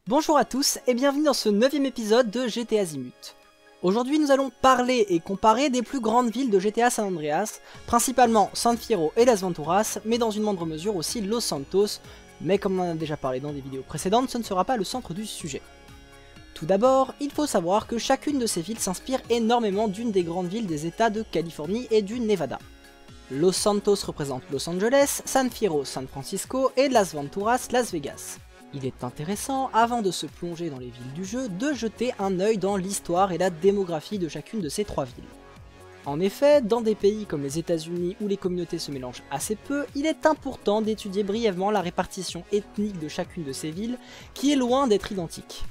Bonjour à tous et bienvenue dans ce 9ème épisode de GTA Azimuth. Aujourd'hui nous allons parler et comparer des plus grandes villes de GTA San Andreas, principalement San Fierro et Las Venturas, mais dans une moindre mesure aussi Los Santos, mais comme on en a déjà parlé dans des vidéos précédentes, ce ne sera pas le centre du sujet. Tout d'abord, il faut savoir que chacune de ces villes s'inspire énormément d'une des grandes villes des États de Californie et du Nevada. Los Santos représente Los Angeles, San Fierro San Francisco et Las Venturas Las Vegas. Il est intéressant, avant de se plonger dans les villes du jeu, de jeter un œil dans l'histoire et la démographie de chacune de ces trois villes. En effet, dans des pays comme les États-Unis où les communautés se mélangent assez peu, il est important d'étudier brièvement la répartition ethnique de chacune de ces villes, qui est loin d'être identique.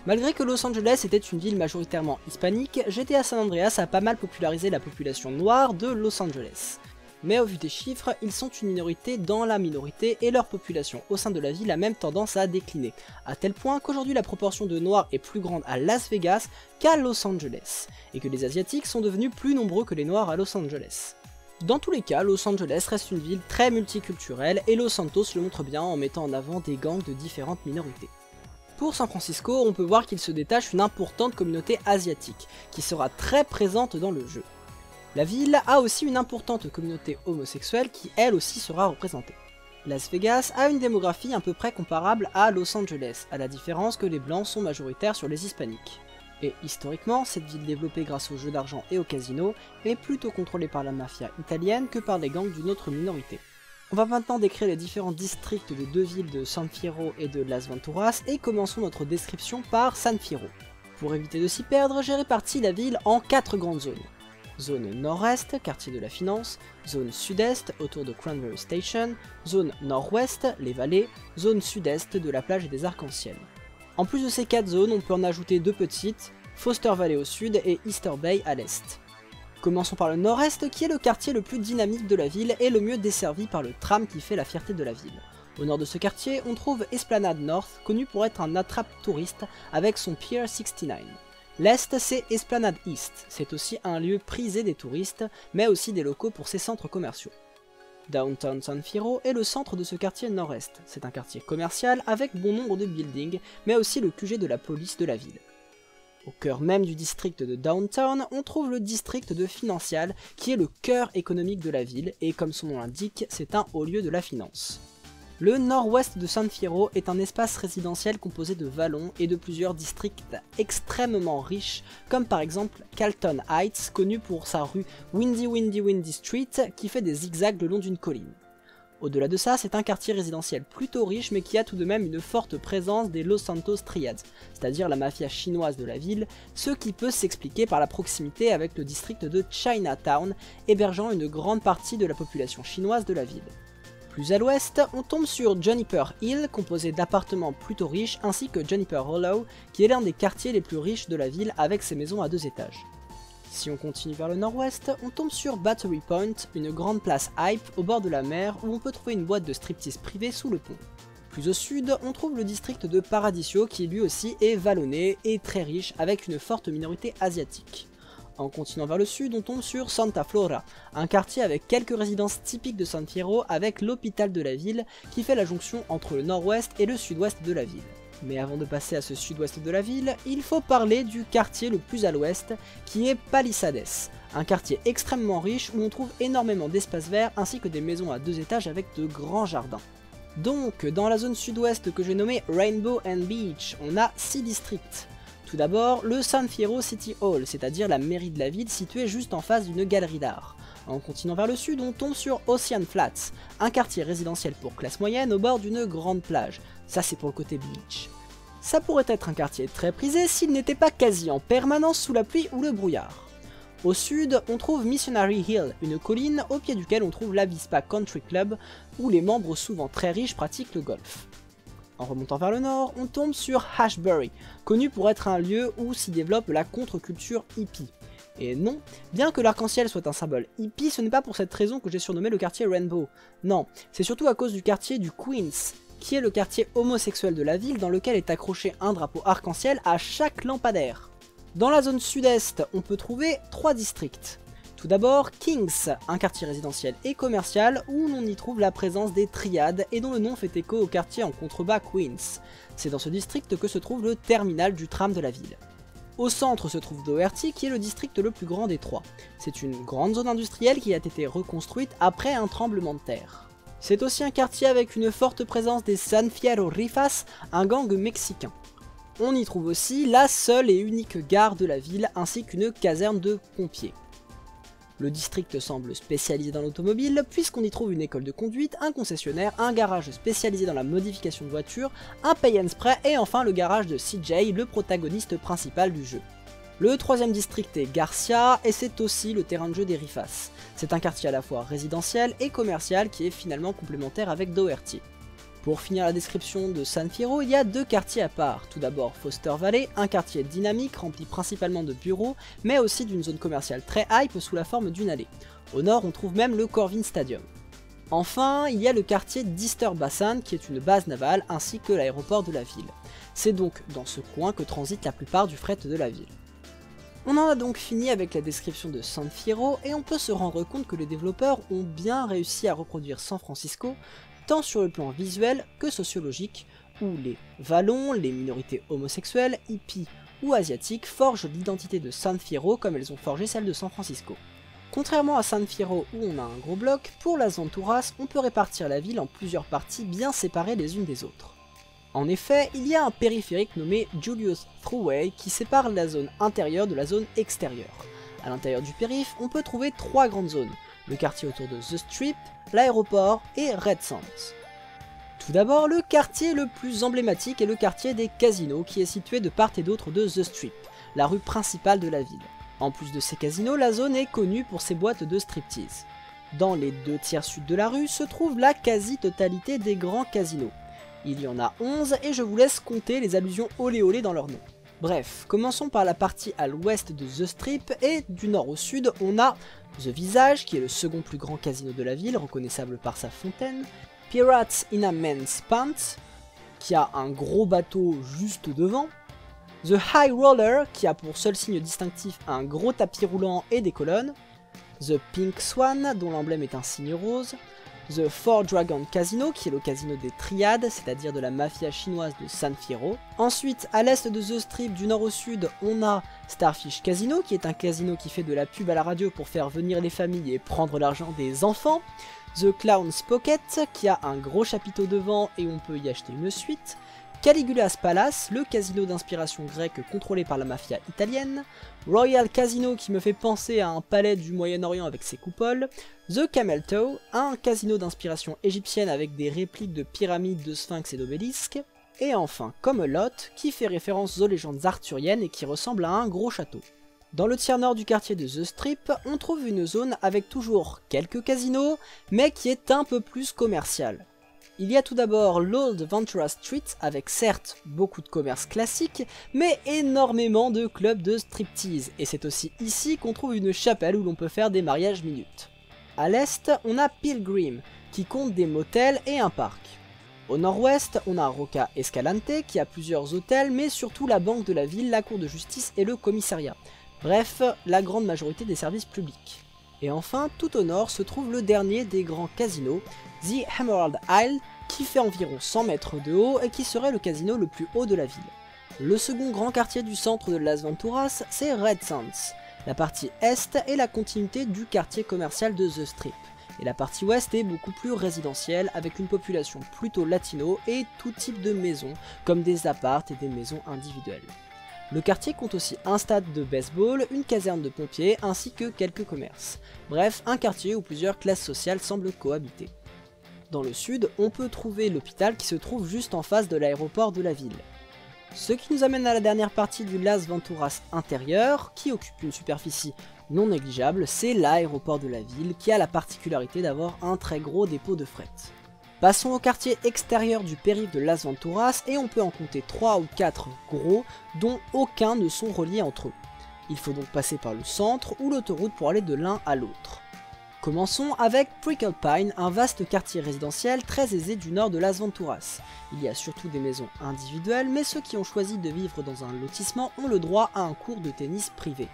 Malgré que Los Angeles était une ville majoritairement hispanique, GTA San Andreas a pas mal popularisé la population noire de Los Angeles. Mais au vu des chiffres, ils sont une minorité dans la minorité et leur population au sein de la ville a même tendance à décliner, à tel point qu'aujourd'hui la proportion de noirs est plus grande à Las Vegas qu'à Los Angeles, et que les asiatiques sont devenus plus nombreux que les noirs à Los Angeles. Dans tous les cas, Los Angeles reste une ville très multiculturelle et Los Santos le montre bien en mettant en avant des gangs de différentes minorités. Pour San Francisco, on peut voir qu'il se détache une importante communauté asiatique, qui sera très présente dans le jeu. La ville a aussi une importante communauté homosexuelle qui elle aussi sera représentée. Las Vegas a une démographie à peu près comparable à Los Angeles, à la différence que les blancs sont majoritaires sur les hispaniques. Et historiquement, cette ville développée grâce aux jeux d'argent et aux casinos est plutôt contrôlée par la mafia italienne que par les gangs d'une autre minorité. On va maintenant décrire les différents districts des deux villes de San Fierro et de Las Venturas et commençons notre description par San Fierro. Pour éviter de s'y perdre, j'ai réparti la ville en 4 grandes zones. Zone nord-est, quartier de la finance, zone sud-est, autour de Cranberry Station, zone nord-ouest, les vallées, zone sud-est de la plage et des arcs-en-ciel. En plus de ces 4 zones, on peut en ajouter 2 petites, Foster Valley au sud et Easter Bay à l'est. Commençons par le nord-est qui est le quartier le plus dynamique de la ville et le mieux desservi par le tram qui fait la fierté de la ville. Au nord de ce quartier, on trouve Esplanade North, connu pour être un attrape touriste avec son Pier 69. L'est, c'est Esplanade East, c'est aussi un lieu prisé des touristes, mais aussi des locaux pour ses centres commerciaux. Downtown San Fierro est le centre de ce quartier nord-est, c'est un quartier commercial avec bon nombre de buildings, mais aussi le QG de la police de la ville. Au cœur même du district de Downtown, on trouve le district de Financial, qui est le cœur économique de la ville, et comme son nom l'indique, c'est un haut lieu de la finance. Le nord-ouest de San Fierro est un espace résidentiel composé de vallons et de plusieurs districts extrêmement riches, comme par exemple Calton Heights, connu pour sa rue Windy Street, qui fait des zigzags le long d'une colline. Au-delà de ça, c'est un quartier résidentiel plutôt riche, mais qui a tout de même une forte présence des Los Santos Triads, c'est-à-dire la mafia chinoise de la ville, ce qui peut s'expliquer par la proximité avec le district de Chinatown, hébergeant une grande partie de la population chinoise de la ville. Plus à l'ouest, on tombe sur Juniper Hill, composé d'appartements plutôt riches, ainsi que Juniper Hollow, qui est l'un des quartiers les plus riches de la ville avec ses maisons à 2 étages. Si on continue vers le nord-ouest, on tombe sur Battery Point, une grande place hype au bord de la mer où on peut trouver une boîte de striptease privée sous le pont. Plus au sud, on trouve le district de Paradiso qui lui aussi est vallonné et très riche avec une forte minorité asiatique. En continuant vers le sud, on tombe sur Santa Flora, un quartier avec quelques résidences typiques de San Fierro avec l'hôpital de la ville qui fait la jonction entre le nord-ouest et le sud-ouest de la ville. Mais avant de passer à ce sud-ouest de la ville, il faut parler du quartier le plus à l'ouest qui est Palisades, un quartier extrêmement riche où on trouve énormément d'espaces verts ainsi que des maisons à 2 étages avec de grands jardins. Donc, dans la zone sud-ouest que j'ai nommée Rainbow and Beach, on a 6 districts. Tout d'abord, le San Fierro City Hall, c'est-à-dire la mairie de la ville située juste en face d'une galerie d'art. En continuant vers le sud, on tombe sur Ocean Flats, un quartier résidentiel pour classe moyenne au bord d'une grande plage. Ça c'est pour le côté beach. Ça pourrait être un quartier très prisé s'il n'était pas quasi en permanence sous la pluie ou le brouillard. Au sud, on trouve Missionary Hill, une colline au pied duquel on trouve l'Avispa Country Club, où les membres souvent très riches pratiquent le golf. En remontant vers le nord, on tombe sur Ashbury, connu pour être un lieu où s'y développe la contre-culture hippie. Et non, bien que l'arc-en-ciel soit un symbole hippie, ce n'est pas pour cette raison que j'ai surnommé le quartier Rainbow. Non, c'est surtout à cause du quartier du Queens, qui est le quartier homosexuel de la ville dans lequel est accroché un drapeau arc-en-ciel à chaque lampadaire. Dans la zone sud-est, on peut trouver 3 districts. Tout d'abord, Kings, un quartier résidentiel et commercial où l'on y trouve la présence des triades et dont le nom fait écho au quartier en contrebas Queens. C'est dans ce district que se trouve le terminal du tram de la ville. Au centre se trouve Doherty qui est le district le plus grand des trois. C'est une grande zone industrielle qui a été reconstruite après un tremblement de terre. C'est aussi un quartier avec une forte présence des San Fierro Rifas, un gang mexicain. On y trouve aussi la seule et unique gare de la ville ainsi qu'une caserne de pompiers. Le district semble spécialisé dans l'automobile puisqu'on y trouve une école de conduite, un concessionnaire, un garage spécialisé dans la modification de voitures, un pay and spray et enfin le garage de CJ, le protagoniste principal du jeu. Le troisième district est Garcia et c'est aussi le terrain de jeu des Rifas. C'est un quartier à la fois résidentiel et commercial qui est finalement complémentaire avec Doherty. Pour finir la description de San Fierro, il y a deux quartiers à part. Tout d'abord Foster Valley, un quartier dynamique rempli principalement de bureaux, mais aussi d'une zone commerciale très hype sous la forme d'une allée. Au nord, on trouve même le Corvin Stadium. Enfin, il y a le quartier d'Easter Basin qui est une base navale ainsi que l'aéroport de la ville. C'est donc dans ce coin que transite la plupart du fret de la ville. On en a donc fini avec la description de San Fierro et on peut se rendre compte que les développeurs ont bien réussi à reproduire San Francisco, tant sur le plan visuel que sociologique, où les vallons, les minorités homosexuelles, hippies ou asiatiques forgent l'identité de San Fierro comme elles ont forgé celle de San Francisco. Contrairement à San Fierro où on a un gros bloc, pour Las Venturas, on peut répartir la ville en plusieurs parties bien séparées les unes des autres. En effet, il y a un périphérique nommé Julius Thruway qui sépare la zone intérieure de la zone extérieure. À l'intérieur du périph', on peut trouver trois grandes zones, le quartier autour de The Strip, l'aéroport et Red Sands. Tout d'abord, le quartier le plus emblématique est le quartier des casinos qui est situé de part et d'autre de The Strip, la rue principale de la ville. En plus de ces casinos, la zone est connue pour ses boîtes de striptease. Dans les 2/3 sud de la rue se trouve la quasi-totalité des grands casinos. Il y en a 11 et je vous laisse compter les allusions olé olé dans leur nom. Bref, commençons par la partie à l'ouest de The Strip et du nord au sud on a The Visage qui est le second plus grand casino de la ville, reconnaissable par sa fontaine, Pirates in a Man's Pants qui a un gros bateau juste devant, The High Roller qui a pour seul signe distinctif un gros tapis roulant et des colonnes, The Pink Swan dont l'emblème est un signe rose, The Four Dragon Casino, qui est le casino des triades, c'est-à-dire de la mafia chinoise de San Fierro. Ensuite, à l'est de The Strip, du nord au sud, on a Starfish Casino, qui est un casino qui fait de la pub à la radio pour faire venir les familles et prendre l'argent des enfants. The Clown's Pocket, qui a un gros chapiteau devant et on peut y acheter une suite. Caligula's Palace, le casino d'inspiration grecque contrôlé par la mafia italienne. Royal Casino qui me fait penser à un palais du Moyen-Orient avec ses coupoles. The Camel Toe, un casino d'inspiration égyptienne avec des répliques de pyramides, de sphinx et d'obélisques. Et enfin Camelot qui fait référence aux légendes arthuriennes et qui ressemble à un gros château. Dans le tiers nord du quartier de The Strip, on trouve une zone avec toujours quelques casinos, mais qui est un peu plus commerciale. Il y a tout d'abord l'Old Ventura Street avec certes beaucoup de commerces classiques, mais énormément de clubs de striptease, et c'est aussi ici qu'on trouve une chapelle où l'on peut faire des mariages minutes. À l'est, on a Pilgrim, qui compte des motels et un parc. Au nord-ouest, on a Rocca Escalante, qui a plusieurs hôtels, mais surtout la banque de la ville, la cour de justice et le commissariat. Bref, la grande majorité des services publics. Et enfin, tout au nord se trouve le dernier des grands casinos, The Emerald Isle, qui fait environ 100 mètres de haut et qui serait le casino le plus haut de la ville. Le second grand quartier du centre de Las Venturas, c'est Red Sands. La partie est est la continuité du quartier commercial de The Strip, et la partie ouest est beaucoup plus résidentielle avec une population plutôt latino et tout type de maisons, comme des apparts et des maisons individuelles. Le quartier compte aussi un stade de baseball, une caserne de pompiers ainsi que quelques commerces. Bref, un quartier où plusieurs classes sociales semblent cohabiter. Dans le sud, on peut trouver l'hôpital qui se trouve juste en face de l'aéroport de la ville. Ce qui nous amène à la dernière partie du Las Venturas intérieur, qui occupe une superficie non négligeable, c'est l'aéroport de la ville qui a la particularité d'avoir un très gros dépôt de fret. Passons au quartier extérieur du périph' de Las Venturas et on peut en compter 3 ou 4 gros, dont aucun ne sont reliés entre eux. Il faut donc passer par le centre ou l'autoroute pour aller de l'un à l'autre. Commençons avec Prickle Pine, un vaste quartier résidentiel très aisé du nord de Las Venturas. Il y a surtout des maisons individuelles, mais ceux qui ont choisi de vivre dans un lotissement ont le droit à un court de tennis privé.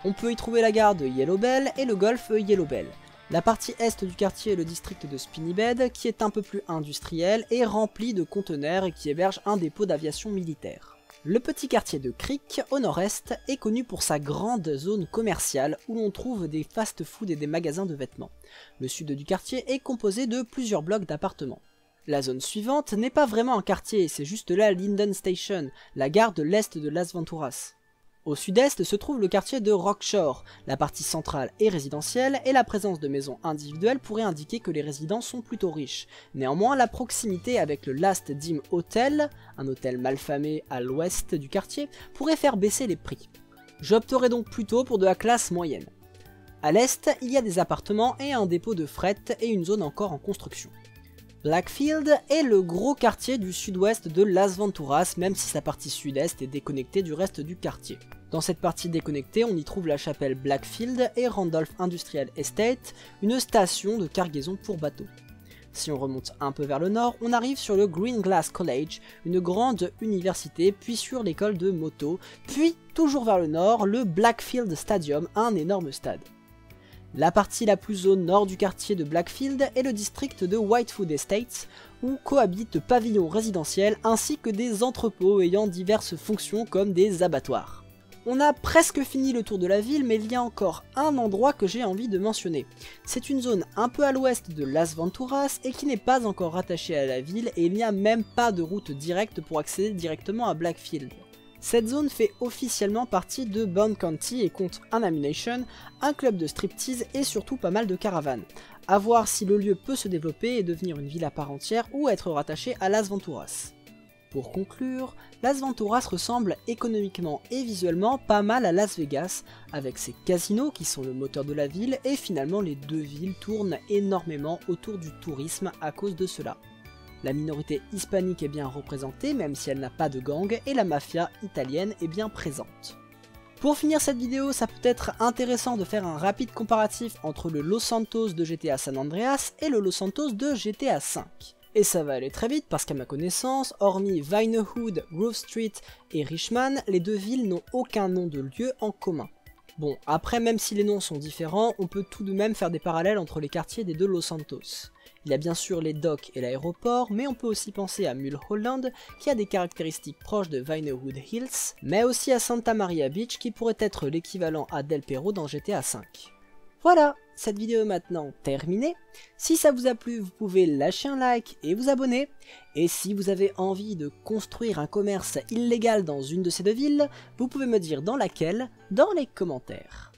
On peut y trouver la gare de Yellow Bell et le golfe Yellow Bell. La partie est du quartier est le district de Spinnybed, qui est un peu plus industriel et rempli de conteneurs et qui héberge un dépôt d'aviation militaire. Le petit quartier de Creek, au nord-est, est connu pour sa grande zone commerciale où l'on trouve des fast-food et des magasins de vêtements. Le sud du quartier est composé de plusieurs blocs d'appartements. La zone suivante n'est pas vraiment un quartier, c'est juste la Linden Station, la gare de l'est de Las Venturas. Au sud-est se trouve le quartier de Rockshore, la partie centrale est résidentielle et la présence de maisons individuelles pourrait indiquer que les résidents sont plutôt riches. Néanmoins, la proximité avec le Last Dim Hotel, un hôtel malfamé à l'ouest du quartier, pourrait faire baisser les prix. J'opterai donc plutôt pour de la classe moyenne. À l'est, il y a des appartements et un dépôt de fret et une zone encore en construction. Blackfield est le gros quartier du sud-ouest de Las Venturas, même si sa partie sud-est est déconnectée du reste du quartier. Dans cette partie déconnectée, on y trouve la chapelle Blackfield et Randolph Industrial Estate, une station de cargaison pour bateaux. Si on remonte un peu vers le nord, on arrive sur le Green Glass College, une grande université, puis sur l'école de moto, puis toujours vers le nord, le Blackfield Stadium, un énorme stade. La partie la plus au nord du quartier de Blackfield est le district de Whitefoot Estates, où cohabitent pavillons résidentiels ainsi que des entrepôts ayant diverses fonctions comme des abattoirs. On a presque fini le tour de la ville, mais il y a encore un endroit que j'ai envie de mentionner. C'est une zone un peu à l'ouest de Las Venturas et qui n'est pas encore rattachée à la ville et il n'y a même pas de route directe pour accéder directement à Blackfield. Cette zone fait officiellement partie de Bond County et compte un ammunition, un club de striptease et surtout pas mal de caravanes. À voir si le lieu peut se développer et devenir une ville à part entière ou être rattaché à Las Venturas. Pour conclure, Las Venturas ressemble économiquement et visuellement pas mal à Las Vegas, avec ses casinos qui sont le moteur de la ville et finalement les deux villes tournent énormément autour du tourisme à cause de cela. La minorité hispanique est bien représentée même si elle n'a pas de gang et la mafia italienne est bien présente. Pour finir cette vidéo, ça peut être intéressant de faire un rapide comparatif entre le Los Santos de GTA San Andreas et le Los Santos de GTA V. Et ça va aller très vite parce qu'à ma connaissance, hormis Vinewood, Grove Street et Richmond, les deux villes n'ont aucun nom de lieu en commun. Bon, après même si les noms sont différents, on peut tout de même faire des parallèles entre les quartiers des deux Los Santos. Il y a bien sûr les docks et l'aéroport, mais on peut aussi penser à Mulholland qui a des caractéristiques proches de Vinewood Hills, mais aussi à Santa Maria Beach qui pourrait être l'équivalent à Del Perro dans GTA V. Voilà, cette vidéo est maintenant terminée. Si ça vous a plu, vous pouvez lâcher un like et vous abonner. Et si vous avez envie de construire un commerce illégal dans une de ces deux villes, vous pouvez me dire dans laquelle dans les commentaires.